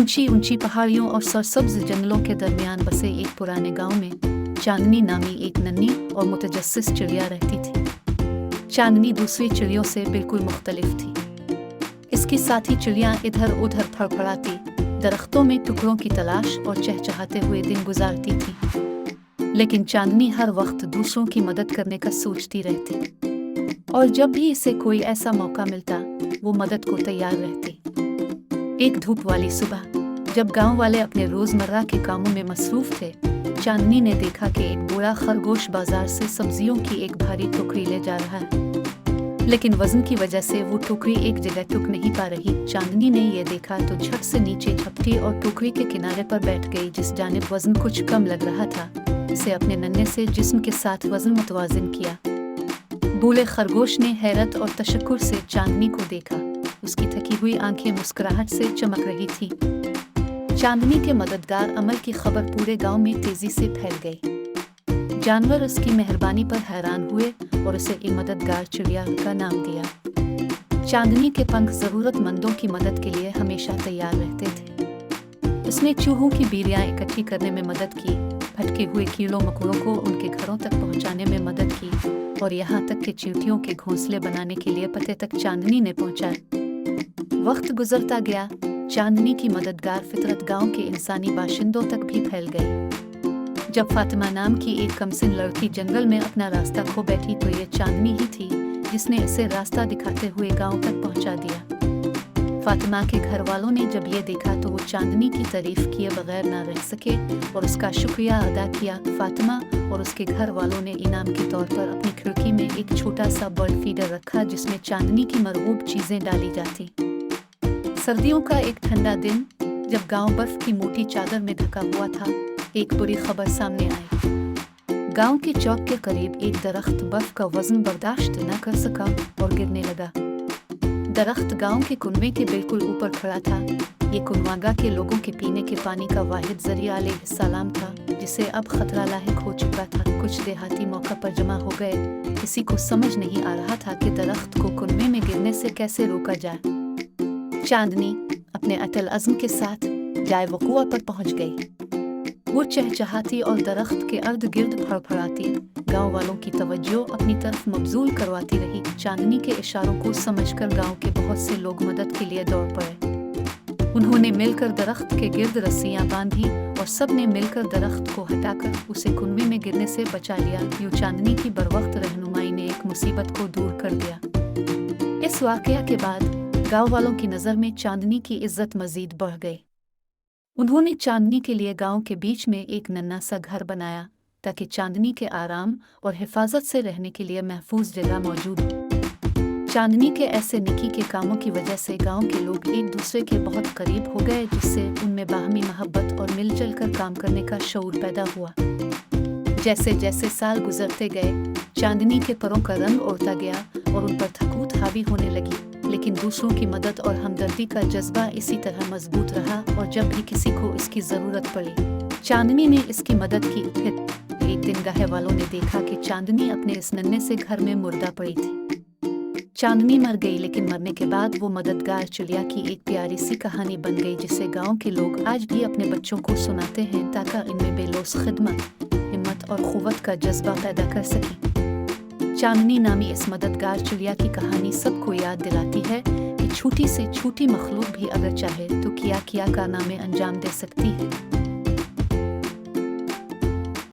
ऊंची ऊंची पहाड़ियों और सरसब्ज जंगलों के दरमियान बसे एक पुराने गांव में चांदनी नामी एक नन्ही और मुतजस्सिस चिड़िया रहती थी। चांदनी दूसरी चिड़ियों से बिल्कुल मुख्तलिफ थी। इसकी साथी चिड़ियाँ इधर उधर फड़फड़ाती, दरख्तों में टुकड़ों की तलाश और चहचहाते हुए दिन गुजारती थी, लेकिन चांदनी हर वक्त दूसरों की मदद करने का सोचती रहती, और जब भी इसे कोई ऐसा मौका मिलता वो मदद को तैयार रहती। एक धूप वाली सुबह जब गांव वाले अपने रोजमर्रा के कामों में मसरूफ थे, चांदनी ने देखा कि एक बूढ़ा खरगोश बाजार से सब्जियों की एक भारी टोकरी ले जा रहा है, लेकिन वजन की वजह से वो टोकरी एक जगह टुक नहीं पा रही। चांदनी ने ये देखा तो झट से नीचे झपटी और टोकरी के किनारे पर बैठ गई, जिस जानिब वजन कुछ कम लग रहा था इसे अपने नन्हे से जिस्म के साथ वजन मुतवाजिन किया। बूढ़े खरगोश ने हैरत और तशक्कुर से चांदनी को देखा। उसकी थकी हुई आंखें मुस्कुराहट से चमक रही थी। चांदनी के मददगार अमल की खबर पूरे गांव में तेजी से फैल गई। जानवर उसकी मेहरबानी पर हैरान हुए और उसे एक मददगार चिड़िया का नाम दिया। चांदनी के पंख जरूरतमंदों की मदद के लिए हमेशा तैयार रहते थे। उसने चूहों की बीड़ियां इकट्ठी करने में मदद की, भटके हुए कीड़ों मकोड़ों को उनके घरों तक पहुंचाने में मदद की, और यहाँ तक कि चींटियों के घोंसले बनाने के लिए पते तक चांदनी ने पहुंचाया। वक्त गुजरता गया, चांदनी की मददगार फितरत गांव के इंसानी बाशिंदों तक भी फैल गई। जब फातिमा नाम की एक कमसिन लड़की जंगल में अपना रास्ता खो बैठी तो ये चांदनी ही थी जिसने इसे रास्ता दिखाते हुए गांव तक पहुंचा दिया। फातिमा के घर वालों ने जब ये देखा तो वो चांदनी की तारीफ किए बगैर ना रह सके और उसका शुक्रिया अदा किया। फातिमा और उसके घर वालों ने इनाम के तौर पर अपनी खिड़की में एक छोटा सा बर्ड फीडर रखा जिसमें चांदनी की मरगूब चीजें डाली जाती। सर्दियों का एक ठंडा दिन जब गांव बर्फ की मोटी चादर में ढका हुआ था, एक बुरी खबर सामने आई। गांव के चौक के करीब एक दरख्त बर्फ का वजन बर्दाश्त न कर सका और गिरने लगा। दरख्त गांव के कुनवे के बिल्कुल ऊपर खड़ा था। ये कुनवागा के लोगों के पीने के पानी का वाहिद जरिया अलैहिस्सलाम था, जिसे अब खतरा लाहिक हो चुका था। कुछ देहाती मौका पर जमा हो गए। किसी को समझ नहीं आ रहा था कि दरख्त को कुनवे में गिरने से कैसे रोका जाए। चांदनी अपने अटल अज़्म के साथ जाए वक़ूआ पर पहुंच गई। वो चहचहाती और दरख्त के अर्द गिर्द फड़फड़ाती गांव वालों की तवज्जो अपनी तरफ मबजूल करवाती रही। चांदनी के इशारों को समझकर गांव के बहुत से लोग मदद के लिए दौड़ पड़े। उन्होंने मिलकर दरख्त के गिर्द रस्सियां बांधी और सब ने मिलकर दरख्त को हटाकर उसे कुनवे में गिरने से बचा लिया। यूं चांदनी की बरवक्त रहनुमाई ने एक मुसीबत को दूर कर दिया। इस वाकया के बाद गांव वालों की नज़र में चांदनी की इज्जत मजीद बढ़ गई। उन्होंने चांदनी के लिए गांव के बीच में एक नन्हा सा घर बनाया ताकि चांदनी के आराम और हिफाजत से रहने के लिए महफूज जगह मौजूद हो। चांदनी के ऐसे निकी के कामों की वजह से गांव के लोग एक दूसरे के बहुत करीब हो गए, जिससे उनमें बाहमी मोहब्बत और मिलजुल कर काम करने का शऊर पैदा हुआ। जैसे जैसे साल गुजरते गए, चांदनी के परों का रंग उड़ता गया और उन पर थकूत हावी होने लगी, लेकिन दूसरों की मदद और हमदर्दी का जज्बा इसी तरह मजबूत रहा और जब भी किसी को इसकी ज़रूरत पड़ी, चांदनी ने इसकी मदद की। फिर एक दिन गाँव वालों ने देखा कि चांदनी अपने इस नन्हे से घर में मुर्दा पड़ी थी। चांदनी मर गई, लेकिन मरने के बाद वो मददगार चिड़िया की एक प्यारी सी कहानी बन गई, जिसे गाँव के लोग आज भी अपने बच्चों को सुनाते हैं ताकि इनमें बेलौस खिदमत, हिम्मत और क़ुव्वत का जज्बा पैदा कर सकें। चांदनी नामी इस मददगार चिड़िया की कहानी सबको याद दिलाती है कि छोटी से छोटी मखलूक भी अगर चाहे तो किया कारनामे अंजाम दे सकती है।